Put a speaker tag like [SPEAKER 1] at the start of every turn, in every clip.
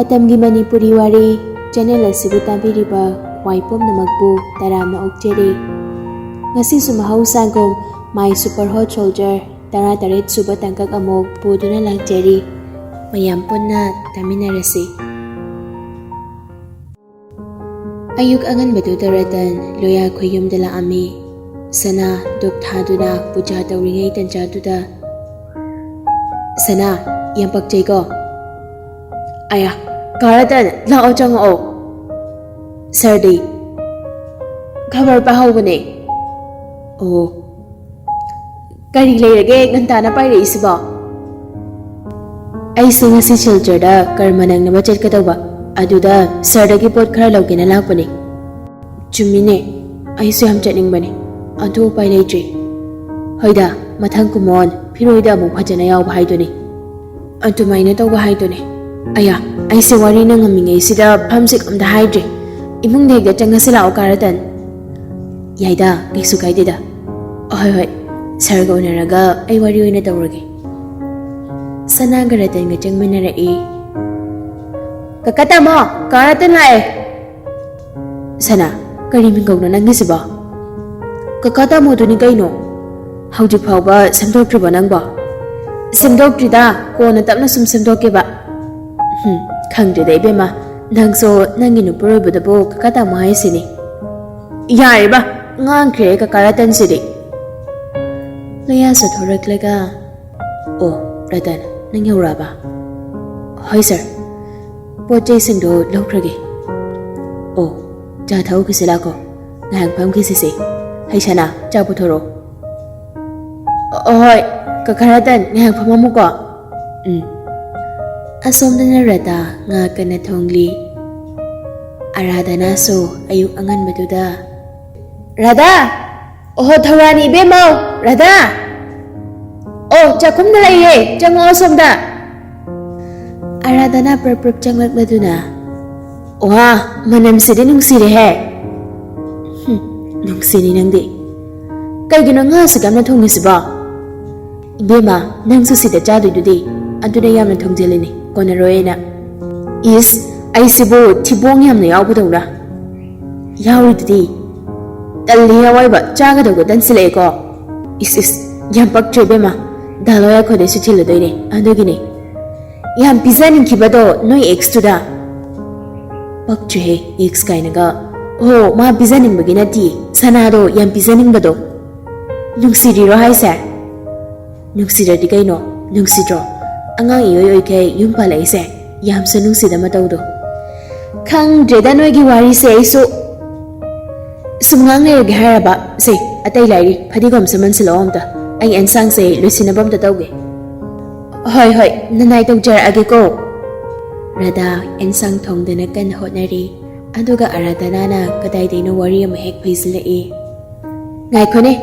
[SPEAKER 1] ꯃꯇꯝꯒꯤ ꯃꯅꯤꯄꯨꯔꯤ ꯋꯥꯔꯤ ꯆꯦꯅꯦꯜ ꯑꯁꯤꯕꯨ ꯇꯥꯕꯤꯔꯤꯕ ꯈ꯭ꯋꯥꯏ ꯄꯨꯝꯅꯃꯛꯄꯨ ꯇꯔꯥꯝꯅ ꯑꯣꯛꯆꯔꯤ. ꯉꯁꯤꯁꯨ ꯃꯍꯧꯁꯥꯒꯨꯝ ꯃꯥꯏ ꯁꯨꯄꯔ ꯍꯣꯠ ꯁꯣꯜꯖꯔ 18 ꯁꯨꯕ ꯇꯥꯡꯀꯛ ꯑꯃꯨꯛ ꯄꯨꯗꯨꯅ ꯂꯥꯛꯆꯔꯤ. ꯃꯌꯥꯝ ꯄꯨꯟꯅ ꯇꯥꯃꯤꯟꯅꯔꯁꯤ. ꯑꯌꯨꯛ ꯑꯉꯟꯕꯗꯨꯗ ꯔꯇꯟ ꯂꯣꯌꯥꯈꯣꯏ ꯌꯨꯝꯗ ꯂꯥꯛꯑꯝꯃꯤ. ꯁꯅꯥ ꯙꯨꯞ ꯊꯥꯗꯨꯅ ꯄꯨꯖꯥ ꯇꯧꯔꯤꯉꯩ ꯇꯟꯖꯥꯗꯨꯗ, "ꯁꯅꯥ, ꯌꯥꯝ ꯄꯛꯆꯩꯀꯣ." "ꯑꯌꯥ, ꯀꯥ ꯔꯇꯟ, ꯂꯥꯛꯑꯣ ꯆꯪꯉꯛꯑꯣ." "ꯁꯔꯗꯤ?" "ꯈꯕꯔ ꯄꯥꯍꯧꯕꯅꯦ." "ꯑꯣ, ꯀꯔꯤ ꯂꯩꯔꯒꯦ ꯉꯟꯇꯥꯅ ꯄꯥꯏꯔꯛꯏꯁꯤꯕꯣ?" "ꯑꯩꯁꯦ ꯉꯁꯤ ꯁꯤꯜꯆꯔꯗ ꯀꯔꯃ ꯅꯪꯅꯕ ꯆꯠꯀꯗꯧꯕ, ꯑꯗꯨꯗ ꯁꯔꯗꯒꯤ ꯄꯣꯠ ꯈꯔ ꯂꯧꯒꯦꯅ ꯂꯥꯛꯄꯅꯦ." "ꯆꯨꯝꯃꯤꯅꯦ, ꯑꯩꯁꯨ ꯌꯥꯝ ꯆꯠꯅꯤꯡꯕꯅꯦ, ꯑꯗꯨ ꯎꯄꯥꯏ ꯂꯩꯇ꯭ꯔꯤ." "ꯍꯣꯏꯗ, ꯃꯊꯪ ꯀꯨꯝꯃꯣꯟ ꯐꯤꯔꯣꯏꯗ ꯑꯃꯨꯛ ꯐꯖꯅ ꯌꯥꯎꯕ ꯍꯥꯏꯗꯨꯅꯤ." "ꯑꯗꯨꯃꯥꯏꯅ ꯇꯧꯕ ꯍꯥꯏꯗꯨꯅꯤ." "ꯑꯌꯥ, ꯑꯩꯁꯦ ꯋꯥꯔꯤꯅ ꯉꯝꯃꯤꯉꯩꯁꯤꯗ ꯐꯝꯁꯤꯛ ꯑꯝꯇ ꯍꯥꯏꯗ꯭ꯔꯤ. ꯏꯃꯨꯡꯗ ꯍꯦꯛꯇ ꯆꯪꯉꯁꯤ ꯂꯥꯛꯑꯣ ꯀꯥ ꯔꯇꯟ." "ꯌꯥꯏꯗ, ꯀꯩꯁꯨ ꯀꯥꯏꯗꯦꯗ." "ꯍꯣꯏ ꯍꯣꯏ, ꯁꯔꯒ ꯎꯅꯔꯒ ꯑꯩ ꯋꯥꯔꯤ ꯑꯣꯏꯅ ꯇꯧꯔꯒꯦ." ꯁꯅꯥꯒ ꯔꯇꯟꯒ ꯆꯪꯃꯤꯟꯅꯔꯛꯏ. "ꯀꯀꯥ ꯇꯥꯃꯣ, ꯀꯥ ꯔꯇꯟ ꯂꯥꯛꯑꯦ." "ꯁꯅꯥ, ꯀꯔꯤ ꯃꯤꯡꯒꯧꯅꯣ ꯅꯪꯒꯤꯁꯤꯕꯣ?" "ꯀꯀꯥ ꯇꯥꯃꯣꯗꯨꯅꯤ ꯀꯩꯅꯣ." "ꯍꯧꯖꯤꯛ ꯐꯥꯎꯕ ꯁꯦꯝꯗꯣꯛꯇ꯭ꯔꯤꯕꯣ ꯅꯪꯕꯣ?" "ꯁꯦꯝꯗꯣꯛꯇ꯭ꯔꯤꯗ, ꯀꯣꯟꯅ ꯇꯞꯅ ꯁꯨꯝ ꯁꯦꯝꯗꯣꯛꯀꯦꯕ." "ꯈꯪꯗ꯭ꯔꯦꯗ ꯏꯕꯦꯝꯃ, ꯅꯪꯁꯨ ꯅꯪꯒꯤ ꯅꯨꯄꯨꯔꯣꯏꯕꯗꯨꯕꯨ ꯀꯀꯥ ꯇꯥꯃꯣ ꯍꯥꯏꯁꯤꯅꯤ." "ꯌꯥꯔꯦꯕ, ꯉꯥꯡꯈ꯭ꯔꯦ ꯀꯀꯥ ꯔꯇꯟꯁꯤꯗꯤ." ꯂꯣꯌꯥꯁꯨ ꯊꯣꯔꯛꯂꯒ, "ꯑꯣ ꯔꯇꯟ, ꯅꯪ ꯌꯧꯔꯛꯑꯕ?" "ꯍꯣꯏ ꯁꯔ, ꯄꯣꯠ ꯆꯩꯁꯤꯡꯗꯣ ꯂꯧꯈ꯭ꯔꯒꯦ." "ꯑꯣ, ꯆꯥ ꯊꯛꯎꯈꯤꯁꯤ ꯂꯥꯛꯀꯣ, ꯉꯥꯏꯍꯥꯛ ꯐꯝꯈꯤꯁꯤꯁꯦ. ꯍꯩ ꯁꯅꯥ, ꯆꯥ ꯄꯨꯊꯣꯔꯛꯑꯣ." "ꯍꯣꯏ, ꯀꯀꯥ ꯔꯇꯟ, ꯉꯥꯏꯍꯥꯛ ꯐꯝꯃꯝꯃꯨꯀꯣ." ꯑꯁꯣꯝꯗꯅ ꯔꯥꯙꯥ ꯉꯥ ꯀꯟꯅ ꯊꯣꯡꯂꯤ. ꯑꯔꯥꯙꯅꯥꯁꯨ ꯑꯌꯨꯛ ꯑꯉꯟꯕꯗꯨꯗ, "ꯔꯥꯙꯥ! ꯑꯣꯍꯣ ꯊꯧꯔꯥꯅꯤ ꯏꯕꯦꯝꯃꯧ, ꯔꯥꯙꯥ! ꯑꯣ, ꯆꯥꯛꯈꯨꯝꯗ ꯂꯩꯌꯦ, ꯆꯪꯉꯛꯑꯣ ꯁꯣꯝꯗ." ꯑꯔꯥꯙꯅꯥ ꯄ꯭ꯔꯞ ꯆꯪꯂꯛꯂꯗꯨꯅ, "ꯋꯥ, ꯃꯅꯝꯁꯤꯗꯤ ꯅꯨꯡꯁꯤꯔꯦꯍꯦ." "ꯅꯨꯡꯁꯤꯅꯤ ꯅꯪꯗꯤ. ꯀꯩꯒꯤꯅꯣ ꯉꯥ ꯑꯁꯨꯛ ꯌꯥꯝꯅ ꯊꯣꯡꯉꯤꯁꯤꯕꯣ?" "ꯏꯕꯦꯝꯃ, ꯅꯪꯁꯨ ꯁꯤꯗ ꯆꯥꯗꯣꯏꯗꯨꯗꯤ, ꯑꯗꯨꯅ ꯌꯥꯝꯅ ꯊꯣꯡꯖꯤꯜꯂꯤꯅꯤ, ꯀꯣꯟꯅꯔꯣꯏꯅ." "ꯏꯁ, ꯑꯩꯁꯤꯕꯨ ꯊꯤꯕꯣꯡ ꯌꯥꯝꯅ ꯌꯥꯎꯕꯗꯧꯅ." "ꯌꯥꯎꯔꯤꯗꯨꯗꯤ." "ꯇꯜꯂꯤꯍꯦ ꯑꯋꯣꯏꯕ, ꯆꯥꯒꯗꯧꯕ ꯇꯟꯁꯤꯜꯂꯛꯑꯦꯀꯣ." "ꯏꯁ, ꯌꯥꯝ ꯄꯛꯇ꯭ꯔꯦ ꯏꯕꯦꯝꯃ, ꯗꯥꯂꯣꯌꯥ ꯑꯩꯈꯣꯏꯗꯁꯨ ꯊꯤꯜꯂꯗꯣꯏꯅꯦ, ꯑꯗꯨꯒꯤꯅꯤ." "ꯌꯥꯝ ꯄꯤꯖꯅꯤꯡꯈꯤꯕꯗꯣ ꯅꯣꯏ ꯑꯦꯛꯁꯇꯨꯗ." "ꯄꯛꯇ꯭ꯔꯦꯍꯦ, ꯑꯦꯛꯁ ꯀꯥꯏꯅꯒ." "ꯑꯣ, ꯃꯥ ꯄꯤꯖꯅꯤꯡꯕꯒꯤ ꯅꯠꯇꯤꯌꯦ, ꯁꯅꯥꯗꯣ ꯌꯥꯝ ꯄꯤꯖꯅꯤꯡꯕꯗꯣ." "ꯅꯨꯡꯁꯤꯔꯤꯔꯣ ꯍꯥꯏꯁꯦ?" "ꯅꯨꯡꯁꯤꯔꯗꯤ ꯀꯩꯅꯣ, ꯅꯨꯡꯁꯤꯗ꯭ꯔꯣ? ꯑꯉꯥꯡ ꯏꯑꯣꯏ ꯑꯣꯏꯈꯩ ꯌꯨꯝ ꯄꯥꯜꯂꯛꯏꯁꯦ, ꯌꯥꯝꯁꯨ ꯅꯨꯡꯁꯤꯗ ꯃꯇꯧꯗꯣ." "ꯈꯪꯗ꯭ꯔꯦꯗ ꯅꯣꯏꯒꯤ ꯋꯥꯔꯤꯁꯦ ꯑꯩꯁꯨ." "ꯁꯨꯝ ꯉꯥꯡ ꯂꯩꯔꯒꯦ ꯍꯥꯏꯔꯕ? ꯁꯦ, ꯑꯇꯩ ꯂꯥꯏꯔꯤ, ꯐꯗꯤꯒꯣꯝꯁꯨ ꯃꯟꯁꯤꯜꯂꯛꯑꯣ ꯑꯝꯇ, ꯑꯩ ꯑꯦꯟꯁꯥꯡꯁꯦ ꯂꯣꯏꯁꯤꯟꯅꯕ ꯑꯝꯇ ꯇꯧꯒꯦ." "ꯍꯣꯏ, ꯅꯅꯥꯏ ꯇꯧꯖꯔꯛꯑꯒꯦꯀꯣ." ꯔꯥꯙꯥ ꯑꯦꯟꯁꯥꯡ ꯊꯣꯡꯗꯨꯅ ꯀꯟꯅ ꯍꯣꯠꯅꯔꯤ. ꯑꯗꯨꯒ ꯑꯔꯥꯙꯅꯥꯅ ꯀꯗꯥꯏꯗꯩꯅꯣ ꯋꯥꯔꯤ ꯑꯃ ꯍꯦꯛ ꯐꯩꯖꯤꯜꯂꯛꯏ. "ꯉꯥꯏꯈꯣꯅꯦ,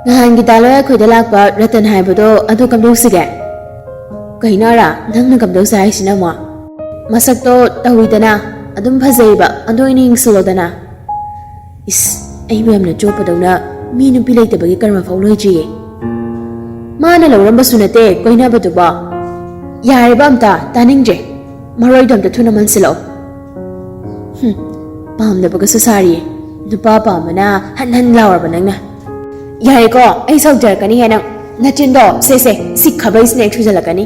[SPEAKER 1] ꯅꯍꯥꯟꯒꯤ ꯗꯥꯂꯣꯌꯥ ꯑꯩꯈꯣꯏꯗ ꯂꯥꯛꯄ ꯔꯇꯟ ꯍꯥꯏꯕꯗꯣ ꯑꯗꯨ ꯀꯝꯗꯧꯁꯤꯒꯦ?" "ꯀꯩꯅꯣ ꯑꯔꯥ, ꯅꯪꯅ ꯀꯝꯗꯧꯁꯦ ꯍꯥꯏꯁꯤꯅ ꯑꯃꯨꯛ?" "ꯃꯁꯛꯇꯣ ꯇꯧꯋꯤꯗꯅ, ꯑꯗꯨꯝ ꯐꯖꯩꯕ, ꯑꯗꯨ ꯑꯣꯏꯅ ꯌꯦꯡꯁꯤꯜꯂꯣꯗꯅ." "ꯏꯁ, ꯑꯩꯕꯨ ꯌꯥꯝꯅ ꯆꯣꯞꯄꯗꯧꯅ, ꯃꯤ ꯅꯨꯄꯤ ꯂꯩꯇꯕꯒꯤ ꯀꯔꯃꯐꯥꯎ ꯂꯣꯏꯗ꯭ꯔꯤꯌꯦ." "ꯃꯥꯅ ꯂꯧꯔꯝꯕꯁꯨ ꯅꯠꯇꯦ ꯀꯣꯏꯅꯕꯗꯨꯕꯣ." "ꯌꯥꯔꯦꯕ ꯑꯝꯇ, ꯇꯥꯅꯤꯡꯗ꯭ꯔꯦ, ꯃꯔꯣꯏꯗꯣ ꯑꯝꯇ ꯊꯨꯅ ꯃꯟꯁꯤꯜꯂꯛꯑꯣ." "ꯄꯥꯝꯗꯕꯒꯁꯨ ꯁꯥꯔꯤꯌꯦ, ꯅꯨꯄꯥ ꯄꯥꯝꯕꯅ ꯍꯟ ꯂꯥꯎꯔꯕ ꯅꯪꯅ." "ꯌꯥꯔꯦꯀꯣ, ꯑꯩ ꯁꯥꯎꯖꯔꯛꯀꯅꯤꯍꯦ ꯅꯪ, ꯅꯆꯤꯟꯗꯣ ꯁꯦ ꯁꯤ ꯈꯥꯕꯩꯁꯤꯅ ꯍꯦꯛ ꯊꯨꯖꯜꯂꯛꯀꯅꯤ."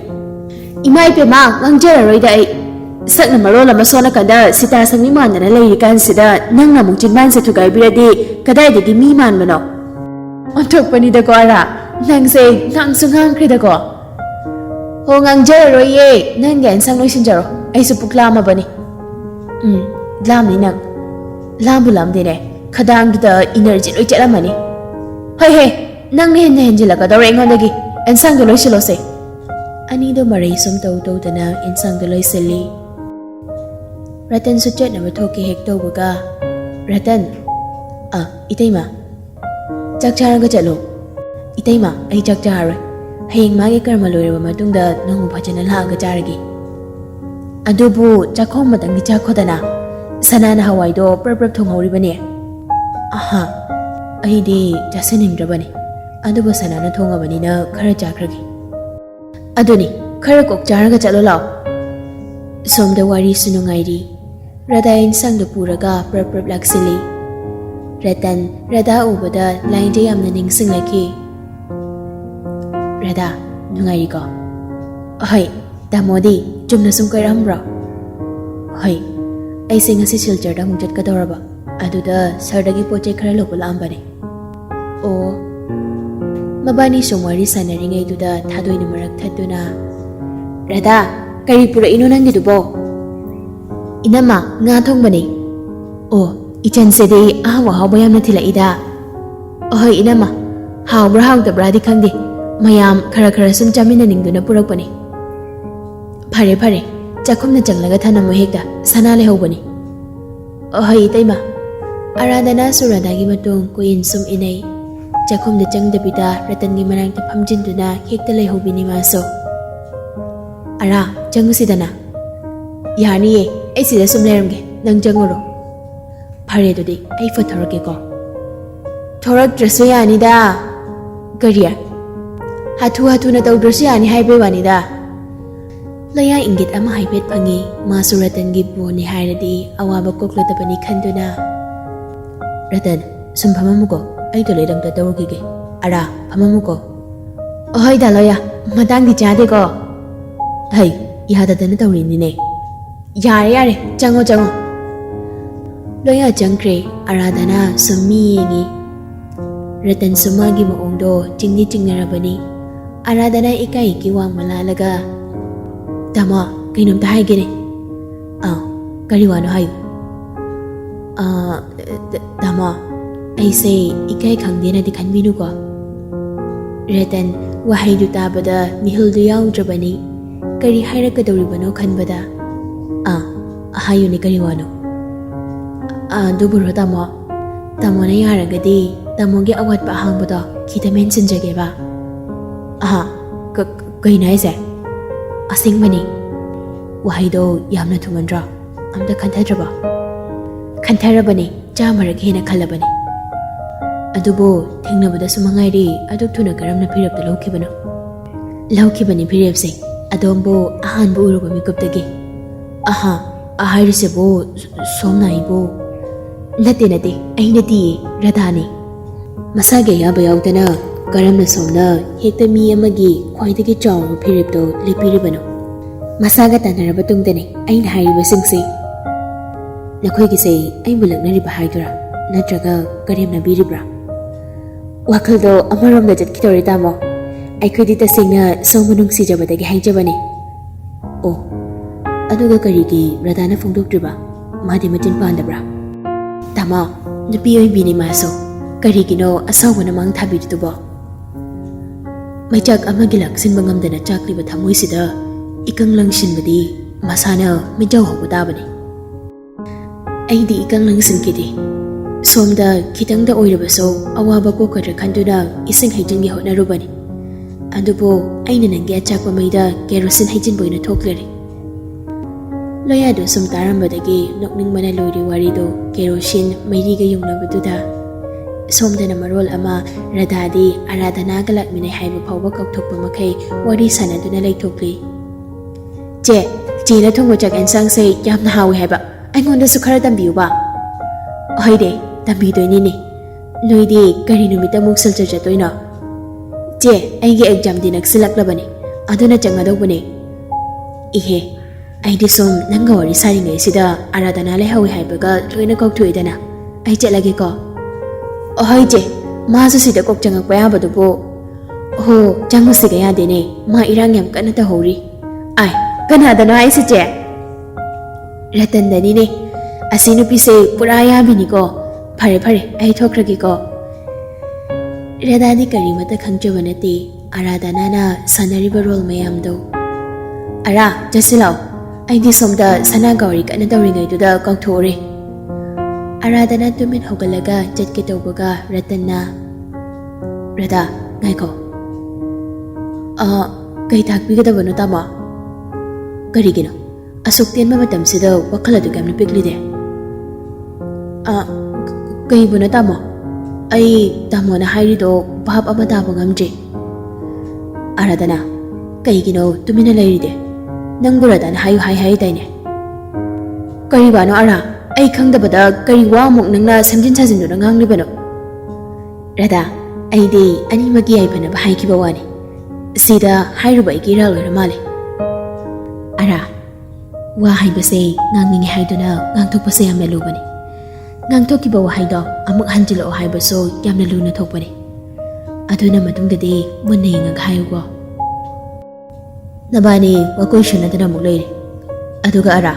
[SPEAKER 1] "ꯏꯃꯥ ꯏꯄꯦꯝꯃ, ꯉꯥꯡꯖꯔꯔꯣꯏꯗ ꯑꯩ, ꯁꯛꯅ ꯃꯔꯣꯜ ꯑꯃ ꯁꯣꯟꯅꯀꯟꯗ ꯁꯤꯇꯥ ꯁꯪꯃꯤ ꯃꯥꯟꯗꯅ ꯂꯩꯔꯤꯀꯥꯟꯁꯤꯗ ꯅꯪꯅ ꯑꯃꯨꯛ ꯆꯤꯟꯕꯥꯟꯁꯦ ꯊꯨꯒꯥꯏꯕꯤꯔꯗꯤ ꯀꯗꯥꯏꯗꯒꯤ ꯃꯤ ꯃꯥꯟꯕꯅꯣ?" "ꯑꯣꯟꯊꯣꯛꯄꯅꯤꯗꯀꯣ ꯑꯔꯥ, ꯅꯪꯁꯦ ꯉꯥꯡꯁꯨ ꯉꯥꯡꯈ꯭ꯔꯦꯗꯀꯣ." "ꯍꯣ, ꯉꯥꯡꯖꯔꯔꯣꯏꯌꯦ, ꯅꯪꯒꯤ ꯑꯦꯟꯁꯥꯡ ꯂꯣꯏꯁꯤꯟꯖꯔꯣ, ꯑꯩꯁꯨ ꯄꯨꯛ ꯂꯥꯝꯃꯕꯅꯤ." "ꯂꯥꯝꯅꯤ ꯅꯪ, ꯂꯥꯝꯕꯨ ꯂꯥꯝꯗꯦꯅꯦ, ꯈꯗꯥꯡꯗꯨꯗ ꯏꯅꯔꯖꯤ ꯂꯣꯏ ꯆꯠꯂꯝꯃꯅꯤ." "ꯍꯣꯏꯍꯦ, ꯅꯪꯅ ꯍꯦꯟꯅ ꯍꯦꯟꯖꯤꯜꯂꯛꯀꯗꯧꯔꯦ ꯑꯩꯉꯣꯟꯗꯒꯤ, ꯑꯦꯟꯁꯥꯡꯗꯣ ꯂꯣꯏꯁꯤꯜꯂꯣꯁꯦ." ꯑꯅꯤꯗꯣ ꯃꯔꯩ ꯁꯨꯝ ꯇꯧꯗꯅ ꯑꯦꯟꯁꯥꯡꯗꯣ ꯂꯣꯏꯁꯤꯜꯂꯤ. ꯔꯇꯟꯁꯨ ꯆꯠꯅꯕ ꯊꯣꯛꯀꯦ ꯍꯦꯛ ꯇꯧꯕꯒ, "ꯔꯇꯟ." "ꯏꯇꯩꯃ." "ꯆꯥꯛ ꯆꯥꯔꯒ ꯆꯠꯂꯣ." "ꯏꯇꯩꯃ, ꯑꯩ ꯆꯥꯛ ꯆꯥꯔꯔꯣꯏ, ꯍꯌꯦꯡ ꯃꯥꯒꯤ ꯀꯔꯃ ꯂꯣꯏꯔꯕ ꯃꯇꯨꯡꯗ ꯅꯣꯡꯃ ꯐꯖꯅ ꯂꯥꯛꯑꯒ ꯆꯥꯔꯒꯦ." "ꯑꯗꯨꯕꯨ ꯆꯥꯛꯈꯣꯝ ꯑꯃꯇꯪꯗꯤ ꯆꯥꯈꯣꯗꯅ, ꯁꯅꯥꯅ ꯍꯋꯥꯏꯗꯣ ꯄ꯭ꯔꯞ ꯊꯣꯡꯍꯧꯔꯤꯕꯅꯦ." "ꯑꯩꯗꯤ ꯆꯥꯁꯤꯟꯅꯤꯡꯗ꯭ꯔꯕꯅꯤ, ꯑꯗꯨꯕꯨ ꯁꯅꯥꯅ ꯊꯣꯡꯉꯕꯅꯤꯅ ꯈꯔ ꯆꯥꯈ꯭ꯔꯒꯦ." "ꯑꯗꯨꯅꯤ, ꯈꯔ ꯀꯣꯛ ꯆꯥꯔꯒ ꯆꯠꯂꯣ ꯂꯥꯛꯑꯣ." Somda wari sunungairi. Radha insang do puraga prap laksili. Ratan Radha ubada lainja yamna ningsing laki. Radha, nungairi ko. Hoy, tamodi, chumna sum kairambra. Hoy, ay ngasi silchar da mungjat ka doraba. Aduda sardagi poche khara lopala ambane. O mabani somwari sanaringai duda thadoi numarak thaduna. Radha, kari pura ino nangi dubo. Inama nga thong bani. O ichan se de awa hawa yam na thila ida. Ahoy inama, hawbra hawdabra di khangde. Mayam khara sum chamina ningduna purak bani. Phare, chakhum na changlaga thana mo hekda sana le hobani. Ahoy itaima. Aradana suradagi matung kuin sum inay. Chakhum na changdabida Ratan gi manang ta phamjinduna hekta le hobini maso. Ara, changusidana. Yani ye, ay sida sum leramge, nang janguro. Phare dodi, ay fa thorake ko. Thorak drasu yani da. Gariya. Hatu na tawdrasu yani haibe wani da. Laya ingit ama haibet phangi, masu Ratan gi boni hairadi awaba kokladabani khanduna. Ratan, sum phamamuko, ay to ledam ta tawrugige. Ara, phamamuko. Ahoy da loya, matang di chade ko. Hay, ihadadana tawrini ne. Yare, chango. Loya jangkre, Aradana summi yengi. Ratan sumagi maongdo chingnarabani. Aradana ikai kiwang malalaga. Tama, kainom tahay gini. Kariwano hayo. Tama, ay say ikai khangdi na di kanbinu ko. Ratan, wahay du tabada nihuldu yaudrabani. Kari hairakadawribano khanbada. Hayo ni kariwano. Duburo tamo na yaragadi tamogi awat pa hangbado kita mention jage ba. Kay na ise. Asing mani. Wahay do yamna tumandra. Amda kantadraba. Kantarabani jamarag hina kalabani. Adubo tingnabada sumangayri aduk tuna karam na pirap da lawkibano. Lawkibani pirap sing. Adombo ahanbo uruba mikupdagi. Aharisebo somnaibo. Nate, ay nati, Radhani. Masage yaba yaudana, karam na somna, hekta mi amagi, kwaidagi chawang piripto, lipiribano. Masaga tanarabatong dane, ay nahariba singsi. Nakoy gisay, ay bulag na riba haidura, natraga karim na biribra. Wakaldo, amarom na jat kitorita mo, ay kudita sing na somanong si jabadagi haijabani. O, aduga karigi, Radhana fungdokdriba, madi matin pandabra. Tama, napiyoy bini maso, karigino asawa namang tabi dito ba? May chak amagilak sinbangam na chak liba tamoy sida, ikang lang sinbadi, masana medyaw ho kutabani. Ay di ikang lang sinkiti. Somda kitang da oirabaso, awaba ko kadrakando na isang hijin giho na rubani. Ando po ay nananggi at chak pamayda kerosin hijin boy na toklari. Loya do sumtarambadagi nokning manaloy wari do kerosene mayriga yung nabaduda. Somda na marol ama Radhadi Aradhana galak minay haiba pawba kaktok pamakay wari sana do na laytokli. Je na thong wachak ensang say yam na hawi haiba ay ngonda sukhara tambiyo ba? Ohay de, tambi doy nini. Noy di kari numita mong salcha jatoy na. Je ay gi exam di nagsilak labani. Ado na chang adaw bani. Ihe. Ay di som nangga wari sari ngay sida Aradhana lay hawi haibaga loy na kogtuwi dana. Ay lagi ko. Ohay je, maso sida kog changak paya ba dupo. Ho, changu sigaya dine, ma irang yam ka na tahori. Ay, kanada na ay si je. Ratan dani ne, asino pise puraya bini ko. Pare, ay thokragi ko. Radhani karimata khangchaba nati, Aradhana na sanariba role mayam do. Ara, jasilaw. Ay di somda sana gawari ka na dawri ngay duda kagtore. Aradhana tumin hogalaga jat kitawbaga Ratan na. Radha, ngay ko. Kay takbigadaba no tama. Karigino, asuktian mamatam sida wakalado gam na piglide. Kay bu na tama. Ay tamo na hayrido bahab amadaba ngamje. Aradhana, kay gino tumin na layride. Nang buradan hayo hay dayne. Karibano ara, ay khangdabada kariwa amuk nangna samjin sajinduna nganglibano. Radha, ay di animagi ay bana bahay kibawani. Sida hayruba igira loira mali. Ara, wahay base ngangingi hayduna ngangtok base yamna lubani. Ngangtok kiba wahay do amuk hanjilo hay baso yamna luna thokbani. Aduna matungdadi munna yingag hayugo. Nabani wakoy shunadana amuk leire. Aduga ara,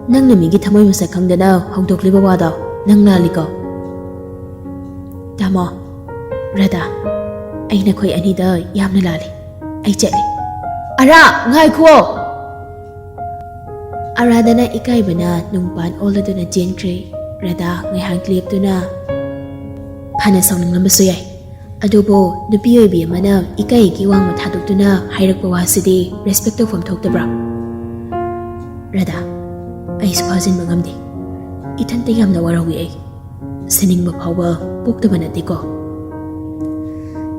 [SPEAKER 1] nang namigi thamoy masak khangdana hongdokliba wada nang naliko. Tamo, Radha, ay nakoy anida yamna lali. Ay chali. Ara, ngay ko! Aradana ikay bana nung pan ola do na jentry. Radha ngay hangklip do na. Panasang nang namaso yay. Adobo, nupiyoy biya mana ikay ikiwang matadok do na hayrak bawasidi respecto from tok da bra. Radha, ay supazin mangamdi. Itante yam na warawi ay. Sining mapawa, pukta ba natin ko.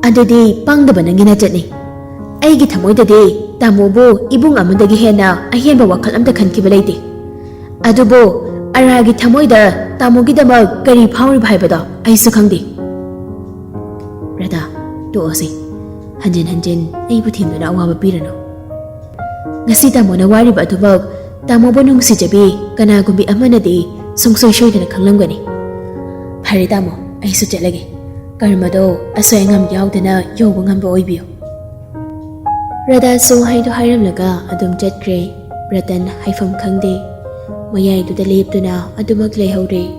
[SPEAKER 1] Adodi, pang da ba nang ginadyan ni? Ay gitamoy dadi, tamo bo, ibong amandagi hena, ay hen ba wakal amda kan kibalay di. Adobo, aragi tamoy da, tamo gidamag, kari pawri bahay ba da, ay sukang di. Radha, doo si. Hanjin, ay butim na awa mapira no. Ngasi tamo na wari ba atubag, tamo ba nung si Jabi, kana gumbi ama na di, sungsoy na nakanglam gani. Hari tamo, ay sutya lagi. Karma do, asoy ngam yaw da na yobo ngam ba oibiyo. Radha so hay do hayram laga adum jatkre, Ratan haifam khangde. Mayay do dalip do na adumag layhawre.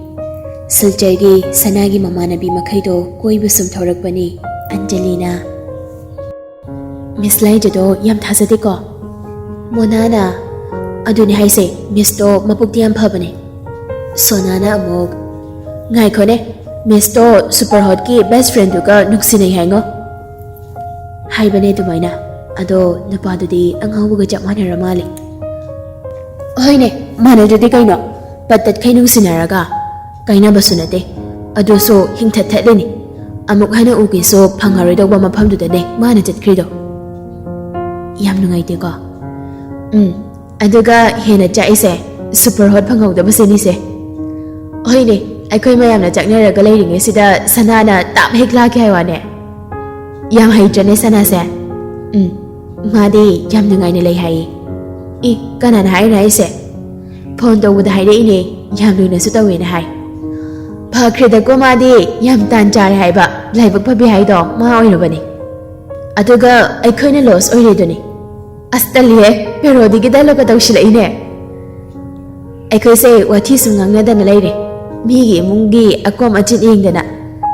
[SPEAKER 1] Suljaygi sanagi mamanabi makaido koi busum thorak bani, Angelina. Miss Lai jado yam thazade ko. Monana, aduni haise, Miss do mapukti yam phabane. Sonana amog. Ngay ko ne, Miss do super hot ki best friend do ka nuksinay hango. Hay bane dumayna. Ado napadudi ang hawaga jak manara mali. Hoy ne, manadudi kayo no. Patat kayo nung sinaraga. Kayo na basunate. Ado so hingtat-tat ni. Amuk hana uki so pangaroy daw ba mapamduda ne, manajat krido. Yam nungay di ko. Ado ga hina jak ise, super hot pangaw da basi ni se. Hoy ne, ay ko'y mayam na jak naraga layring sida sanana tap hikla kaya wane. Yam hay dyan sana se. Madi yam nungay nilay hay. Kanan hay na ise. Phone daw da hay na ini, yam nung nasutawi na hay. Pakrida ko madi yam tanjari hay ba, laibag pa bihay do, maoy na ba ni? Aduga ay ko'y na loss oy redo ni. Astali pero di gidalo ka daw sila ini. Ay ko'y say wati sungang na na layre. Migi munggi akom achin ing dana.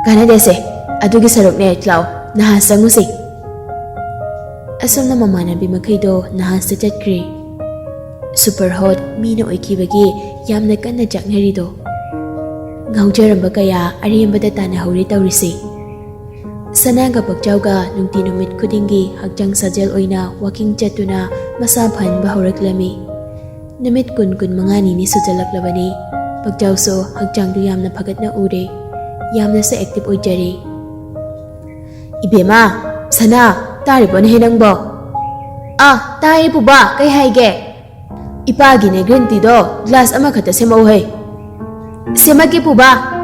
[SPEAKER 1] Kana dese, adugi sarok na itlaw, nahasang mo si. Asam na mamanabi magkaido nahas sa jatkri. Super hot, mina oikibagi, yam na kan na jak na rido. Ngawjaramba kaya, ariyamba data na hauri tawrisi. Sana nga pagjaw ka nung tinumit kudingi hagjang sa jel oy na waking jet na masapan bahurak lami. Namit kun mga nini sa jalak labani. Pagjaw so hagjang do yam na pagat na ure. Yam na sa active oy jari. Ibema, sana! Tari po na hinang bo. Tayo po ba? Kay haige. Ipagi na green tea do. Glass ama kata si mauhay. Si magi po ba?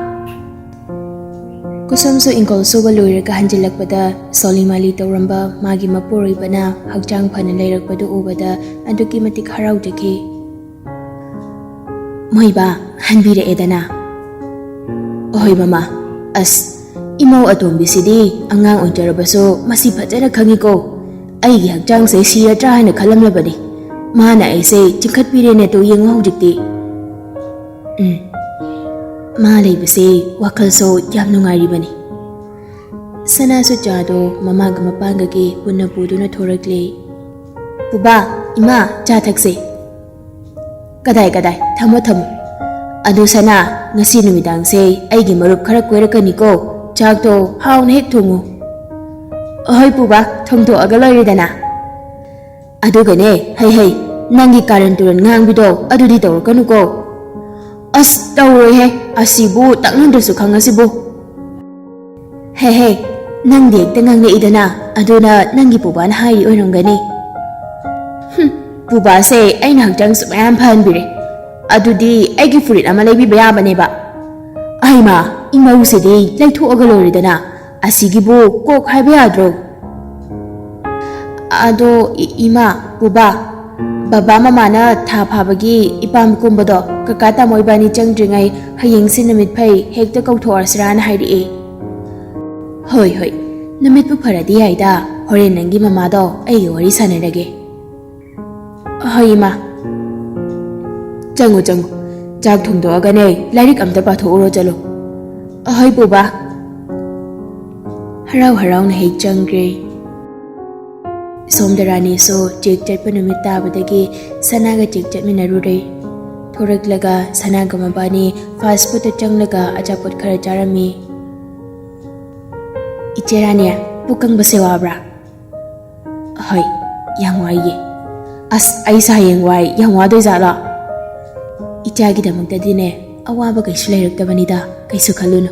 [SPEAKER 1] Kusam so ingkol so baluir ka hanjilak pada soli mali ramba magi mapuroy ba na hagjang panalairak pa do ubada aduki matik haraw daki. Moy ba? Hanbira edana. Ohoy mama. Imaw atombi sidi angang onjarabaso masipat na khangi ko. Ay gihagjang say siya trahan na kalam labani. Mana ay say chingkat pire na to yung hujikti. Malay basi wakal so yam nungari bani. Sana so jado mamag mapangagi punna pudo na thorakli. Puba, ima, chathagsi. Kaday, thamo. Ado sana ngasi numidang say ay gimarup karak kwerakani ko. Chak to haw na hik tungu. Ahoy po ba, tongto agaloy ridana. Ado gane, hay, nangi karanturan nga ang bido, ado di tawar kanu ko. Tawroy he, asibu, tak nang dasukang asibu. Hey, nang diag tangang na idana, ado na nangi po ba na hayi o nang gani. Po ba say ay nahagjang sumayan pahan biri. ꯑꯗꯨꯗꯤ ꯑꯩꯒꯤ ꯐꯨꯔꯤꯠ ꯑꯃ ꯂꯩꯕꯤꯕ ꯌꯥꯕꯅꯦꯕ. ꯑꯩꯃ ꯏꯃꯧꯁꯤꯗꯤ ꯂꯩꯊꯣꯛꯑꯒ ꯂꯣꯏꯔꯦꯗꯅ. ꯑꯁꯤꯒꯤꯕꯨ ꯀꯣꯛ ꯍꯥꯏꯕ ꯌꯥꯗ꯭ꯔꯣ? ꯑꯗꯣ ꯏꯃꯥ, ꯕꯨꯕꯥ, ꯕꯕꯥ ꯃꯃꯥꯅ ꯊꯥ ꯐꯥꯕꯒꯤ ꯏꯄꯥꯝ ꯀꯨꯝꯕꯗꯣ ꯀꯀꯥ ꯇꯥꯃꯣ ꯏꯕꯥꯅꯤ ꯆꯪꯗ꯭ꯔꯤꯉꯩ ꯍꯌꯦꯡꯁꯤ ꯅꯨꯃꯤꯠ ꯐꯩ ꯍꯦꯛꯇ ꯀꯧꯊꯣꯛꯑꯁꯤꯔꯥꯅ ꯍꯥꯏꯔꯛꯑꯦ. ꯍꯣꯏ ꯍꯣꯏ, ꯅꯨꯃꯤꯠꯄꯨ ꯐꯔꯗꯤ ꯌꯥꯏꯗ. ꯍꯣꯔꯦꯟ ꯅꯪꯒꯤ ꯃꯃꯥꯗꯣ ꯑꯩꯒ ꯋꯥꯔꯤ ꯁꯥꯟꯅꯔꯒꯦ. ꯍꯣꯏ ꯏꯃꯥ. ꯆꯪꯉꯨ ꯆꯪꯉꯨ, ꯆꯥꯛ ꯊꯣꯡꯗꯣꯛꯑꯒꯅꯦ ꯂꯥꯏꯔꯤꯛ ꯑꯝꯇ ꯄꯥꯊꯣꯛꯎꯔꯣ ꯆꯠꯂꯣ. ꯍꯣꯏ ꯕꯨꯕꯥ. ꯍꯔꯥꯎ ꯍꯔꯥꯎꯅ ꯍꯦꯛ ꯆꯪꯈ꯭ꯔꯦ. ꯁꯣꯝꯗ ꯔꯥꯅꯤꯁꯨ ꯆꯦꯛ ꯆꯠꯄ ꯅꯨꯃꯤꯠ ꯇꯥꯕꯗꯒꯤ ꯁꯅꯥꯒ ꯆꯦꯛ ꯆꯠꯃꯤꯟꯅꯔꯨꯔꯦ. ꯊꯣꯔꯛꯂꯒ ꯁꯅꯥꯒ ꯃꯕꯥꯅꯤ ꯐꯥꯁ ꯐꯨꯗꯇ ꯆꯪꯂꯒ ꯑꯆꯥꯄꯣꯠ ꯈꯔ ꯆꯥꯔꯝꯃꯤ. ꯏꯆꯦ ꯔꯥꯅꯤ, ꯄꯨꯛ ꯀꯪꯕꯁꯦ ꯋꯥꯕ꯭ꯔꯥ? ꯍꯣꯏ, ꯌꯥꯝ ꯋꯥꯏꯌꯦ. ꯑꯁ, ꯑꯩꯁꯦ ꯍꯌꯦꯡ ꯋꯥꯏ ꯌꯥꯝ ꯋꯥꯗꯣꯏꯖꯥꯠꯂꯣ? ꯏꯆꯥꯒꯤꯗꯃꯛꯇꯗꯤꯅꯦ ꯑꯋꯥꯕ ꯀꯩꯁꯨ ꯂꯩꯔꯛꯇꯕꯅꯤꯗ, ꯀꯩꯁꯨ ꯈꯜꯂꯨꯅꯨ.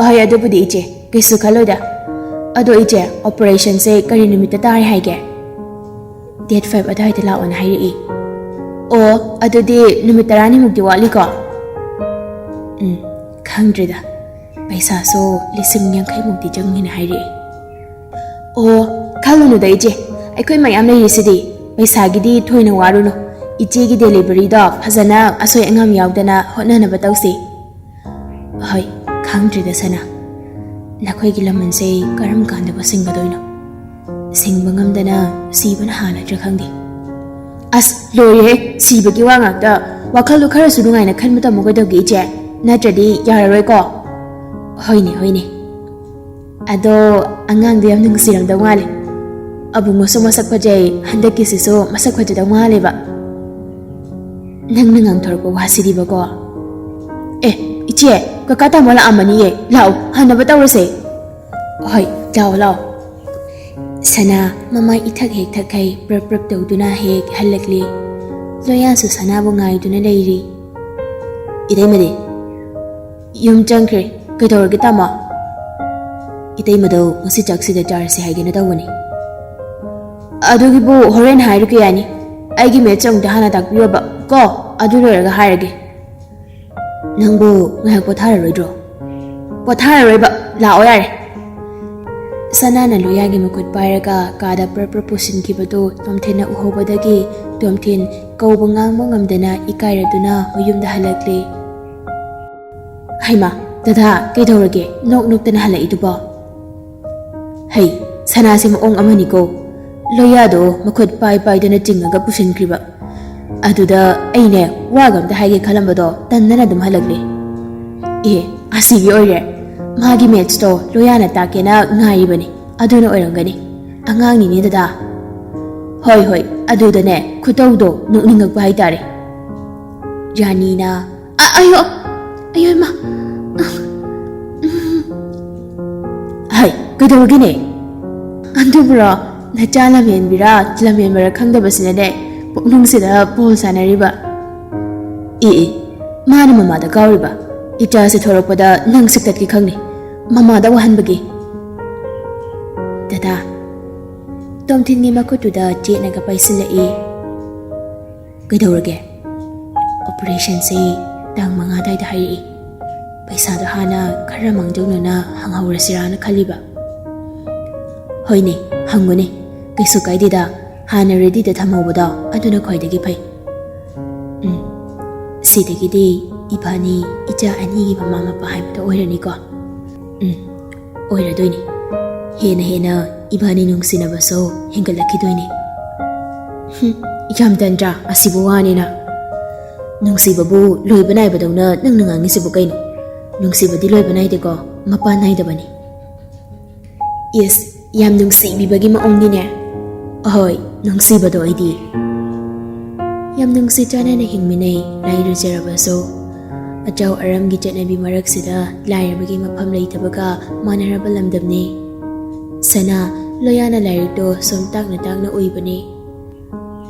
[SPEAKER 1] ꯍꯣꯏ, ꯑꯗꯨꯕꯨꯗꯤ ꯏꯆꯦ, ꯀꯩꯁꯨ ꯈꯜꯂꯣꯏꯗ. ꯑꯗꯣ ꯏꯆꯦ, ꯑꯣꯄꯔꯦꯁꯟꯁꯦ ꯀꯔꯤ ꯅꯨꯃꯤꯠꯇ ꯇꯥꯔꯦ ꯍꯥꯏꯒꯦ? ꯗꯦꯠ 5 ꯑꯗꯨꯋꯥꯏꯗ ꯂꯥꯛꯑꯣꯅ ꯍꯥꯏꯔꯛꯏ. ꯑꯣ, ꯑꯗꯨꯗꯤ ꯅꯨꯃꯤꯠ 10ꯅꯤꯃꯨꯛꯇꯤ ꯋꯥꯠꯂꯤꯀꯣ? ꯈꯪꯗ꯭ꯔꯦꯗ. ꯄꯩꯁꯥꯁꯨ 50,000ꯃꯨꯛꯇꯤ ꯆꯪꯉꯦꯅ ꯍꯥꯏꯔꯛꯏ. ꯑꯣ, ꯈꯜꯂꯨꯅꯨꯗ ꯏꯆꯦ, ꯑꯩꯈꯣꯏ ꯃꯌꯥꯝ ꯂꯩꯔꯤꯁꯤꯗꯤ. ꯄꯩꯁꯥꯒꯤꯗꯤ ꯊꯣꯏꯅ ꯋꯥꯔꯨꯅꯨ. ꯏꯆꯦꯒꯤ ꯗꯦꯂꯤꯚꯔꯤꯗꯣ ꯐꯖꯅ ꯑꯁꯣꯏ ꯑꯉꯥꯝ ꯌꯥꯎꯗꯅ ꯍꯣꯠꯅꯅꯕ ꯇꯧꯁꯤ. ꯍꯣꯏ, ꯈꯪꯗ꯭ꯔꯦꯗ ꯁꯅꯥ. ꯅꯈꯣꯏꯒꯤ ꯂꯃꯟꯁꯦ ꯀꯔꯝ ꯀꯥꯟꯗꯕꯨ ꯁꯤꯡꯒꯗꯣꯏꯅꯣ? ꯁꯤꯡꯕ ꯉꯝꯗꯅ ꯁꯤꯕꯅ ꯍꯥꯜꯂꯗ꯭ꯔꯥ ꯈꯪꯗꯦ. ꯑꯁ, ꯂꯣꯏꯔꯦꯍꯦ, ꯁꯤꯕꯒꯤ ꯋꯥ ꯉꯥꯛꯇ. ꯋꯥꯈꯜꯗꯣ ꯈꯔꯁꯨ ꯅꯨꯡꯉꯥꯏꯅ ꯈꯟꯕ ꯇꯝꯃꯨ ꯀꯩꯗꯧꯒꯦ ꯏꯆꯦ? ꯅꯠꯇ꯭ꯔꯗꯤ ꯌꯥꯔꯔꯣꯏꯀꯣ? ꯍꯣꯏꯅꯦ ꯍꯣꯏꯅꯦ. ꯑꯗꯣ ꯑꯉꯥꯡꯗꯣ ꯌꯥꯝ ꯅꯨꯡꯁꯤꯔꯝꯗꯧ ꯃꯥꯜꯂꯦ. ꯑꯕꯨꯡꯉꯣꯁꯨ ꯃꯁꯛ ꯐꯖꯩ, ꯍꯟꯗꯛꯀꯤꯁꯤꯁꯨ ꯃꯁꯛ ꯐꯖꯗꯧ ꯃꯥꯜꯂꯦꯕ. ꯅꯪꯅ ꯉꯥꯡꯊꯣꯔꯛꯄ ꯋꯥꯁꯤꯗꯤꯕꯀꯣ. ꯑꯦ ꯏꯆꯦ, ꯀꯀꯥ ꯇꯥꯃꯣ ꯂꯥꯛꯑꯝꯃꯅꯤꯌꯦ. ꯂꯥꯛꯑꯣ, ꯍꯟꯅꯕ ꯇꯧꯔꯁꯦ. ꯍꯣꯏ, ꯂꯥꯛꯑꯣ ꯂꯥꯛꯑꯣ. ꯁꯅꯥ ꯃꯃꯥꯏ ꯏꯊꯛ ꯍꯦꯛ ꯊꯛꯈꯩ ꯄ꯭ꯔꯞ ꯄ꯭ꯔꯞ ꯇꯧꯗꯨꯅ ꯍꯦꯛ ꯍꯜꯂꯛꯂꯤ. ꯂꯣꯌꯥꯁꯨ ꯁꯅꯥꯕꯨ ꯉꯥꯏꯗꯨꯅ ꯂꯩꯔꯤ. ꯏꯇꯩꯃꯗꯤ? ꯌꯨꯝ ꯆꯪꯈ꯭ꯔꯦ. ꯀꯩꯗꯧꯔꯒꯦ ꯇꯥꯃꯣ? ꯏꯇꯩꯃꯗꯣ ꯉꯁꯤ ꯆꯥꯛꯁꯤꯗ ꯆꯥꯔꯁꯤ ꯍꯥꯏꯒꯦꯅ ꯇꯧꯕꯅꯤ. ꯑꯗꯨꯒꯤꯕꯨ ꯍꯣꯔꯦꯟ ꯍꯥꯏꯔꯒꯦ ꯌꯥꯅꯤ. ꯑꯩꯒꯤ ꯃꯦꯠꯁ ꯑꯃꯨꯛꯇ ꯍꯥꯟꯅ ꯇꯥꯛꯄꯤꯌꯣꯕ ꯀꯣ, ꯑꯗꯨ ꯂꯣꯏꯔꯒ ꯍꯥꯏꯔꯒꯦ. ꯅꯪꯕꯨ ꯉꯥꯏꯍꯥꯛ ꯄꯣꯊꯥꯔꯔꯣꯏꯗ꯭ꯔꯣ? ꯄꯣꯊꯥꯔꯔꯣꯏꯕ, ꯂꯥꯛꯑꯣ ꯌꯥꯔꯦ. ꯁꯅꯥꯅ ꯂꯣꯌꯥꯒꯤ ꯃꯈꯨꯠ ꯄꯥꯏꯔꯒ ꯀꯥꯗ ꯄ꯭ꯔꯞ ꯄ꯭ꯔꯞ ꯄꯨꯁꯤꯟꯈꯤꯕꯗꯨ ꯇꯣꯝꯊꯤꯟꯅ ꯎꯍꯧꯕꯗꯒꯤ ꯇꯣꯝꯊꯤꯟ ꯀꯧꯕ ꯉꯥꯡꯕ ꯉꯝꯗꯅ ꯏꯀꯥꯏꯔꯗꯨꯅ ꯃꯌꯨꯝꯗ ꯍꯜꯂꯛꯂꯤ. ꯍꯩꯃꯥ, ꯗꯗꯥ ꯀꯩꯗꯧꯔꯒꯦ ꯅꯣꯛ ꯅꯣꯛꯇꯅ ꯍꯜꯂꯛꯏꯗꯨꯕꯣ? ꯍꯩ, ꯁꯅꯥꯁꯦ ꯃꯑꯣꯡ ꯑꯃꯅꯤꯀꯣ. ꯂꯣꯌꯥꯗꯣ ꯃꯈꯨꯠ ꯄꯥꯏꯗꯨꯅ ꯆꯤꯡꯉꯒ ꯄꯨꯁꯤꯟꯈ꯭ꯔꯤꯕ. ꯑꯗꯨꯗ ꯑꯩꯅꯦ ꯋꯥꯒ ꯑꯝꯇ ꯍꯥꯏꯒꯦ ꯈꯜꯂꯝꯕꯗꯣ ꯇꯟꯗꯅ ꯑꯗꯨꯝ ꯍꯜꯂꯛꯂꯤ. ꯑꯦ, ꯑꯁꯤꯒꯤ ꯑꯣꯏꯔꯦ. ꯃꯥꯒꯤ ꯃꯦꯠꯁꯇꯣ ꯂꯣꯌꯥꯅ ꯇꯥꯛꯀꯦꯅ ꯉꯥꯏꯔꯤꯕꯅꯤ. ꯑꯗꯨꯅ ꯑꯣꯏꯔꯝꯒꯅꯤ. ꯑꯉꯥꯡꯅꯤꯅꯦ ꯗꯗꯥ. ꯍꯣꯏ ꯍꯣꯏ, ꯑꯗꯨꯗꯅꯦ ꯈꯨꯇꯧꯗꯣ ꯅꯣꯛꯅꯤꯡꯉꯛꯄ ꯍꯥꯏꯇꯥꯔꯦ. ꯔꯥꯅꯤꯅ ꯑꯌꯣ ꯏꯃꯥ. ꯍꯩ, ꯀꯩꯗꯧꯔꯒꯦꯅꯦ? ꯑꯗꯨꯕꯨꯔꯣ, ꯅꯆꯥ ꯂꯝꯍꯦꯟꯕꯤꯔꯥ ꯂꯝꯍꯦꯟꯕꯔꯥ ꯈꯪꯗꯕꯁꯤꯅꯅꯦ ꯄꯨꯛꯅꯨꯡꯁꯤꯗ ꯕꯣꯜ ꯁꯥꯟꯅꯔꯤꯕ. ꯑꯦ, ꯃꯥꯅ ꯃꯃꯥꯗ ꯀꯥꯎꯔꯤꯕ. ꯏꯆꯥꯁꯤ ꯊꯣꯔꯛꯄꯗ ꯅꯪ ꯁꯤꯛꯇꯠꯀꯦ ꯈꯪꯅꯤ. ꯃꯃꯥꯗ ꯋꯥꯍꯟꯕꯒꯤ. ꯗꯗꯥ. ꯇꯣꯝꯊꯤꯟꯒꯤ ꯃꯈꯨꯠꯇꯨꯗ ꯆꯦꯠꯅꯒ ꯄꯥꯏꯁꯤꯜꯂꯛꯏ. ꯀꯩꯗꯧꯔꯒꯦ? ꯑꯣꯄꯔꯦꯁꯟꯁꯦ ꯇꯥꯡ 5 ꯑꯗꯨꯋꯥꯏꯗ ꯍꯥꯏꯔꯛꯏ. ꯄꯩꯁꯥꯗꯣ ꯍꯥꯟꯅ ꯈꯔ ꯃꯥꯡꯖꯧꯅꯅ ꯍꯪꯍꯧꯔꯁꯤꯔꯥꯅ ꯈꯜꯂꯤꯕ. ꯍꯣꯏꯅꯦ, ꯍꯪꯉꯨꯅꯦ. ꯀꯩꯁꯨ ꯀꯥꯏꯗꯦꯗ. ꯍꯥꯟꯅ ꯔꯦꯗꯤꯗ ꯊꯝꯍꯧꯕꯗꯣ ꯑꯗꯨꯅ ꯈ꯭ꯋꯥꯏꯗꯒꯤ ꯐꯩ. ꯁꯤꯗꯒꯤꯗꯤ ꯏꯕꯥꯅꯤ ꯏꯆꯥ ꯑꯅꯤꯒꯤ ꯃꯃꯥ ꯃꯄꯥ ꯍꯥꯏꯕꯗꯣ ꯑꯣꯏꯔꯅꯤꯀꯣ? ꯑꯣꯏꯔꯗꯣꯏꯅꯤ. ꯍꯦꯟꯅ ꯍꯦꯟꯅ ꯏꯕꯥꯅꯤ ꯅꯨꯡꯁꯤꯅꯕꯁꯨ ꯍꯦꯟꯒꯠꯂꯛꯈꯤꯗꯣꯏꯅꯤ. ꯌꯥꯝ ꯇꯟꯗ꯭ꯔꯥ ꯑꯁꯤꯕꯨ ꯋꯥꯅꯤꯅ? ꯅꯨꯡꯁꯤꯕꯕꯨ ꯂꯣꯏꯕ ꯅꯥꯏꯕꯗꯧꯅ ꯅꯪꯅ ꯉꯥꯡꯉꯤꯁꯤꯕꯨ ꯀꯩꯅꯣ? ꯅꯨꯡꯁꯤꯕꯗꯤ ꯂꯣꯏꯕ ꯅꯥꯏꯗꯦꯀꯣ, ꯃꯄꯥꯟ ꯅꯥꯏꯗꯕꯅꯤ. ꯏꯁ, ꯌꯥꯝ ꯅꯨꯡꯁꯤꯕꯤꯕꯒꯤ ꯃꯑꯣꯡꯅꯤꯅꯦ. ꯍꯣꯏ, ꯅꯨꯡꯁꯤꯕꯗꯣ ꯑꯩꯗꯤ. ꯌꯥꯝ ꯅꯨꯡꯁꯤ ꯆꯥꯟꯅꯅ ꯍꯤꯡꯃꯤꯟꯅꯩ ꯂꯥꯏꯔꯖꯔꯕꯁꯨ. ꯑꯆꯧ ꯑꯔꯝꯒꯤ ꯆꯠꯅꯕꯤ ꯃꯔꯛꯁꯤꯗ ꯂꯥꯏꯔꯕꯒꯤ ꯃꯐꯝ ꯂꯩꯇꯕꯒ ꯃꯥꯟꯅꯔꯕ ꯂꯝꯗꯝꯅꯤ. ꯁꯅꯥ ꯂꯣꯌꯥꯅ ꯂꯥꯏꯔꯤꯛꯇꯣ ꯁꯨꯝ ꯇꯥꯛꯅ ꯇꯥꯛꯅ ꯎꯏꯕꯅꯤ.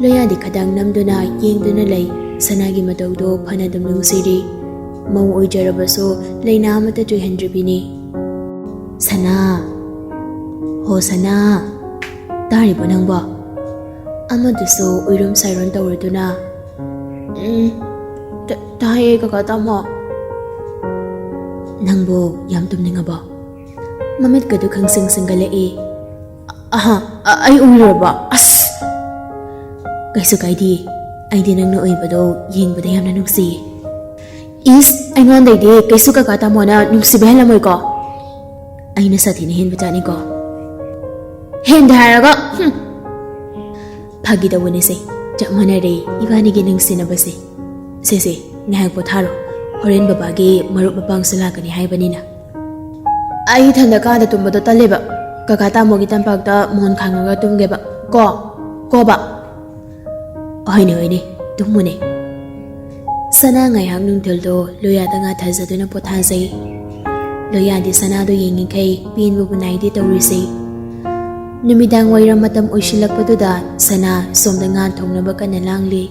[SPEAKER 1] ꯂꯣꯌꯥꯗꯤ ꯈꯗꯥꯡ ꯅꯝꯗꯨꯅ ꯌꯦꯡꯗꯨꯅ ꯂꯩ. ꯁꯅꯥꯒꯤ ꯃꯇꯧꯗꯣ ꯐꯅ ꯑꯗꯨꯝ ꯅꯨꯡꯁꯤꯔꯤ. ꯃꯧ ꯑꯣꯏꯖꯔꯕꯁꯨ ꯂꯩꯅꯥ ꯑꯃꯠꯇ ꯆꯣꯏꯍꯟꯗ꯭ꯔꯤꯕꯤꯅꯤ. ꯁꯅꯥ, ꯍꯣ ꯁꯅꯥ, ꯇꯥꯔꯤꯕꯣ ꯅꯪꯕꯣ? ꯑꯃꯗꯨꯁꯨ ꯎꯏꯔꯨꯝ ꯁꯥꯏꯔꯣꯟ ꯇꯧꯔꯗꯨꯅ ꯇꯥꯏꯌꯦ ꯀꯀꯥ ꯇꯥꯃꯣ ꯅꯪꯕꯨ ꯌꯥꯝ ꯇꯨꯝꯅꯤꯡꯉꯕꯣ ꯃꯃꯤꯠꯀꯗꯨ ꯈꯪꯁꯤꯡ ꯁꯤꯡꯒꯠꯂꯛꯏ ꯑꯩ ꯎꯏꯔꯨꯔꯕ ꯑꯁ ꯀꯩꯁꯨ ꯀꯥꯏꯗꯦ ꯑꯩꯗꯤ ꯅꯪꯅ ꯎꯏꯕꯗꯣ ꯌꯦꯡꯕꯗ ꯌꯥꯝꯅ ꯅꯨꯡꯁꯤꯌꯦ ꯏꯁ ꯑꯩꯉꯣꯟꯗꯩꯗꯤ ꯀꯩꯁꯨ ꯀꯀꯥ ꯇꯥꯃꯣꯅ ꯅꯨꯡꯁꯤꯕ ꯍꯦꯜꯂꯝꯃꯣꯏꯀꯣ ꯑꯩꯅ ꯁꯥꯊꯤꯅ ꯍꯦꯟꯕ ꯖꯥꯠꯅꯤꯀꯣ ꯍꯦꯟꯗꯦ ꯍꯥꯏꯔꯒ ꯐꯥꯒꯤ ꯇꯧꯕꯅꯤꯁꯦ ꯆꯞ ꯃꯥꯟꯅꯔꯦ ꯏꯕꯥꯅꯤꯒꯤ ꯅꯨꯡꯁꯤꯅꯕꯁꯦ ꯁꯦ ꯉꯥꯏꯍꯥꯛ ꯄꯣꯊꯥꯔꯣ ꯍꯣꯔꯦꯟ ꯕꯕꯥꯒꯤ ꯃꯔꯨꯞ ꯃꯄꯥꯡꯁꯨ ꯂꯥꯛꯀꯅꯤ ꯍꯥꯏꯕꯅꯤꯅ ꯑꯩ ꯏꯊꯟꯗ ꯀꯥꯗ ꯇꯨꯝꯕꯗꯣ ꯇꯜꯂꯦꯕ ꯀꯀꯥ ꯇꯥꯃꯣꯒꯤ ꯇꯝꯄꯥꯛꯇ ꯃꯣꯟ ꯈꯥꯡꯉꯒ ꯇꯨꯝꯒꯦꯕ ꯀꯣꯕ ꯍꯣꯏꯅꯦ ꯇꯨꯝꯃꯨꯅꯦ ꯁꯅꯥ ꯉꯥꯏꯍꯥꯛ ꯅꯨꯡꯊꯤꯜꯗꯣ ꯂꯣꯌꯥꯗ ꯉꯥꯊꯖꯗꯨꯅ ꯄꯣꯊꯥꯖꯩ ꯂꯣꯌꯥꯗꯤ ꯁꯅꯥꯗꯣ ꯌꯦꯡꯉꯤꯈꯩ ꯄꯦꯟꯕꯕꯨ ꯅꯥꯏꯗꯦ ꯇꯧꯔꯤꯁꯦ ꯅꯨꯃꯤꯗꯥꯡ ꯋꯥꯏꯔꯝ ꯃꯇꯝ ꯑꯣꯏꯁꯤꯜꯂꯛꯄꯗꯨꯗ ꯁꯅꯥ ꯁꯣꯝꯗ ꯉꯥ ꯊꯣꯡꯅꯕ ꯀꯟꯅ ꯂꯥꯡꯂꯤ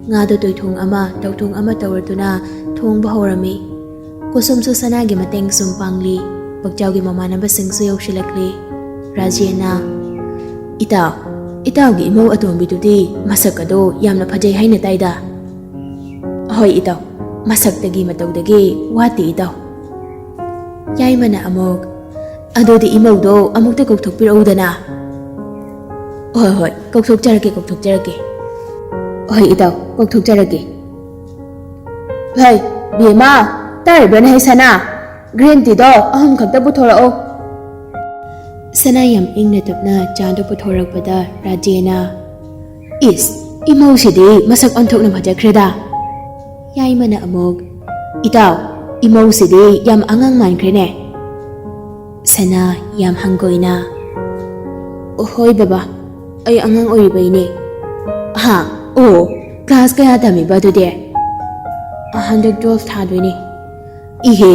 [SPEAKER 1] ꯉꯥꯗꯣ ꯇꯣꯏꯊꯣꯡ ꯑꯃ ꯇꯧꯊꯣꯡ ꯑꯃ ꯇꯧꯔꯗꯨꯅ ꯊꯣꯡꯕ ꯍꯧꯔꯝꯃꯤ ꯀꯨꯁꯨꯝꯁꯨ ꯁꯅꯥꯒꯤ ꯃꯇꯦꯡ ꯁꯨꯝ ꯄꯥꯡꯂꯤ ꯄꯛꯆꯥꯎꯒꯤ ꯃꯃꯥꯟꯅꯕꯁꯤꯡꯁꯨ ꯌꯧꯁꯤꯜꯂꯛꯂꯤ ꯔꯥꯖꯦꯅ ꯏꯇꯥꯎꯒꯤ ꯏꯃꯧ ꯑꯇꯣꯝꯕꯤꯗꯨꯗꯤ ꯃꯁꯛ ꯑꯗꯣ ꯌꯥꯝꯅ ꯐꯖꯩ ꯍꯥꯏꯅ ꯇꯥꯏꯗ ꯍꯣꯏ ꯏꯇꯥꯎ ꯃꯁꯛꯇꯒꯤ ꯃꯇꯧꯗꯒꯤ ꯋꯥꯠꯇꯦ ꯏꯇꯥꯎ ꯌꯥꯏꯃꯅ ꯑꯃꯨꯛ ꯑꯗꯨꯗꯤ ꯏꯃꯧꯗꯣ ꯑꯃꯨꯛꯇ ꯀꯧꯊꯣꯛꯄꯤꯔꯛꯎꯗꯅ ꯍꯣꯏ ꯀꯧꯊꯣꯛꯆꯔꯛꯀꯦ ꯍꯣꯏ ꯏꯇꯥꯎ ꯀꯧꯊꯣꯛꯆꯔꯛꯀꯦ ꯍꯩ ꯕꯦꯝꯃ ꯇꯥꯔꯤꯕ꯭ꯔꯅꯦ ꯍꯩ ꯁꯅꯥ ꯒ꯭ꯔꯤꯟ ꯇꯤꯗꯣ 3 ꯈꯛꯇ ꯄꯨꯊꯣꯔꯛꯑꯣ ꯁꯅꯥ ꯌꯥꯝ ꯏꯪꯅ ꯇꯞꯅ ꯆꯥꯗꯣ ꯄꯨꯊꯣꯔꯛꯄꯗ ꯔꯥꯖꯦꯅ ꯏꯁ ꯏꯃꯧꯁꯤꯗꯤ ꯃꯁꯛ ꯑꯣꯟꯊꯣꯛꯅ ꯐꯖꯈ꯭ꯔꯦꯗ ꯌꯥꯏꯃꯅ ꯑꯃꯨꯛ ꯏꯇꯥꯎ ꯏꯃꯧꯁꯤꯗꯤ ꯌꯥꯝ ꯑꯉꯥꯡ ꯃꯥꯟꯈ꯭ꯔꯦꯅꯦ ꯁꯅꯥ ꯌꯥꯝ ꯍꯪꯒꯣꯏꯅ ꯍꯣꯏ ꯕꯕꯥ ꯑꯩ ꯑꯉꯥꯡ ꯑꯣꯏꯔꯤꯕꯩꯅꯦ ꯀ꯭ꯂꯥꯁ ꯀꯌꯥ ꯇꯝꯃꯤꯕ ꯑꯗꯨꯗꯤ ꯍꯟꯗꯛ 12 ꯊꯥꯗꯣꯏꯅꯦ ꯏꯍꯦ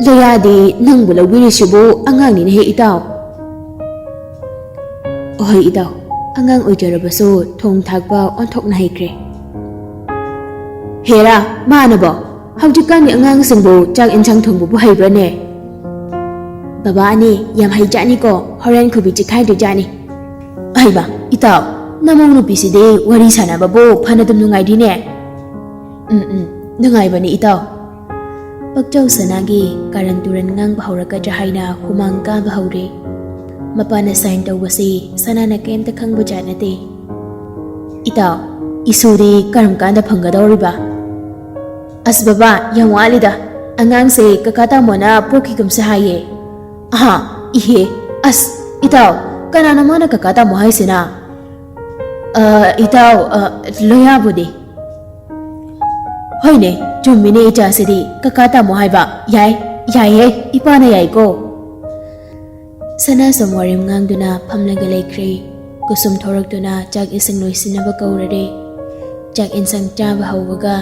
[SPEAKER 1] ꯂꯣꯌꯥꯗꯤ ꯅꯪꯕꯨ ꯂꯧꯕꯤꯔꯤꯁꯤꯕꯨ ꯑꯉꯥꯡꯅꯤꯅꯦꯍꯦ ꯏꯇꯥꯎ ꯍꯣꯏ ꯏꯇꯥꯎ ꯑꯉꯥꯡ ꯑꯣꯏꯖꯔꯕꯁꯨ ꯊꯣꯡ ꯊꯥꯛꯄ ꯑꯣꯟꯊꯣꯛꯅ ꯍꯩꯈ꯭ꯔꯦ ꯍꯦꯔꯥ ꯃꯥꯅꯕꯣ ꯍꯧꯖꯤꯛꯀꯥꯟꯒꯤ ꯑꯉꯥꯡꯁꯤꯡꯕꯨ ꯆꯥꯛ ꯏꯟꯁꯥꯡ ꯊꯣꯡꯕꯕꯨ ꯍꯩꯕ꯭ꯔꯅꯦ ꯕꯕꯥꯅꯤ ꯌꯥꯝ ꯍꯩꯖꯥꯠꯅꯤꯀꯣ ꯍꯣꯔꯦꯟ ꯈꯨꯕꯤ ꯆꯤꯛꯈꯥꯏꯗꯣꯏꯖꯥꯠꯅꯤ ꯑꯩꯕ ꯏꯇꯥꯎ ꯅꯃꯧ ꯅꯨꯄꯤꯁꯤꯗꯤ ꯋꯥꯔꯤ ꯁꯥꯟꯅꯕꯕꯨ ꯐꯅꯗꯨꯝ ꯅꯨꯡꯉꯥꯏꯔꯤꯅꯦ ꯅꯨꯡꯉꯥꯏꯕꯅꯤ ꯏꯇꯥꯎ ꯄꯛꯆꯧ ꯁꯅꯥꯒꯤ ꯀꯥꯔꯟ ꯇꯨꯔꯟ ꯉꯥꯡꯕ ꯍꯧꯔꯛꯀꯗ꯭ꯔꯥ ꯍꯥꯏꯅ ꯍꯨꯃꯥꯡ ꯀꯥꯕ ꯍꯧꯔꯦ ꯃꯄꯥꯅ ꯁꯥꯏꯟ ꯇꯧꯕꯁꯤ ꯁꯅꯥꯅ ꯀꯩꯝꯇ ꯈꯪꯕ ꯖꯥꯠ ꯅꯠꯇꯦ ꯏꯇꯥꯎ ꯏꯁꯨꯗꯤ ꯀꯔꯝ ꯀꯥꯟꯗ ꯐꯪꯒꯗꯧꯔꯤꯕ ꯑꯁ ꯕꯕꯥ ꯌꯥꯝ ꯋꯥꯠꯂꯤꯗ ꯑꯉꯥꯡꯁꯦ ꯀꯀꯥ ꯇꯥꯃꯣꯅ ꯄꯣꯛꯈꯤꯒꯨꯝꯁꯦ ꯍꯥꯏꯌꯦ ꯏꯍꯦ ꯑꯁ ꯏꯇꯥꯎ ꯀꯅꯥꯅ ꯃꯥꯅ ꯀꯀꯥ ꯇꯥꯃꯣ ꯍꯥꯏꯁꯤꯅ ꯏꯇꯥꯎ ꯂꯣꯌꯥꯕꯨꯗꯤ ꯍꯣꯏꯅꯦ ꯆꯨꯝꯃꯤꯅꯦ ꯏꯆꯥꯁꯤꯗꯤ ꯀꯀꯥ ꯇꯥꯃꯣ ꯍꯥꯏꯕ ꯌꯥꯏꯌꯦ ꯏꯄꯥꯅ ꯌꯥꯏꯀꯣ ꯁꯅꯥ ꯁꯨꯝ ꯋꯥꯔꯦꯝ ꯉꯥꯡꯗꯨꯅ ꯐꯝꯂꯒ ꯂꯩꯈ꯭ꯔꯦ ꯀꯨꯁꯨꯝ ꯊꯣꯔꯛꯇꯨꯅ ꯆꯥꯛ ꯏꯁꯤꯡ ꯂꯣꯏꯁꯤꯟꯅꯕ ꯀꯧꯔꯔꯦ ꯆꯥꯛ ꯏꯟꯁꯥꯡ ꯆꯥꯕ ꯍꯧꯕꯒ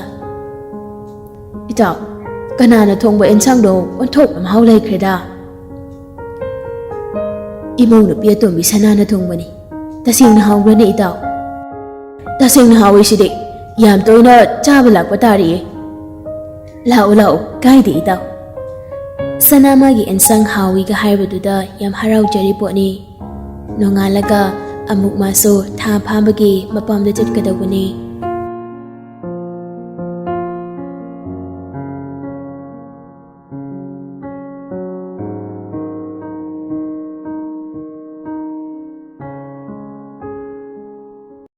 [SPEAKER 1] ꯏꯇꯥꯎ ꯀꯅꯥꯅ ꯊꯣꯡꯕ ꯏꯟꯁꯥꯡꯗꯣ ꯑꯣꯟꯊꯣꯛꯅ ꯃꯍꯥꯎ ꯂꯩꯈ꯭ꯔꯦꯗ ꯏꯃꯧ ꯅꯨꯄꯤ ꯑꯇꯣꯝꯕꯤ ꯁꯅꯥꯅ ꯊꯣꯡꯕꯅꯤ ꯇꯁꯦꯡꯅ ꯍꯥꯎꯕ꯭ꯔꯅꯦ ꯏꯇꯥꯎ ꯇꯁꯦꯡꯅ ꯍꯥꯎꯏꯁꯤꯗꯤ ꯌꯥꯝ ꯇꯣꯏꯅ ꯆꯥꯕ ꯂꯥꯛꯄ ꯇꯥꯔꯤꯌꯦ ꯂꯥꯛꯑꯣ ꯀꯥꯏꯗꯦ ꯏꯇꯥꯎ ꯁꯅꯥ ꯃꯥꯒꯤ ꯏꯟꯁꯥꯡ ꯍꯥꯎꯏꯒ ꯍꯥꯏꯕꯗꯨꯗ ꯌꯥꯝ ꯍꯔꯥꯎꯖꯔꯤ ꯄꯣꯠꯅꯤ ꯅꯣꯡꯉꯥꯜꯂꯒ ꯑꯃꯨꯛ ꯃꯥꯁꯨ ꯊꯥ ꯐꯥꯕꯒꯤ ꯃꯄꯥꯝꯗ ꯆꯠꯀꯗꯧꯕꯅꯤ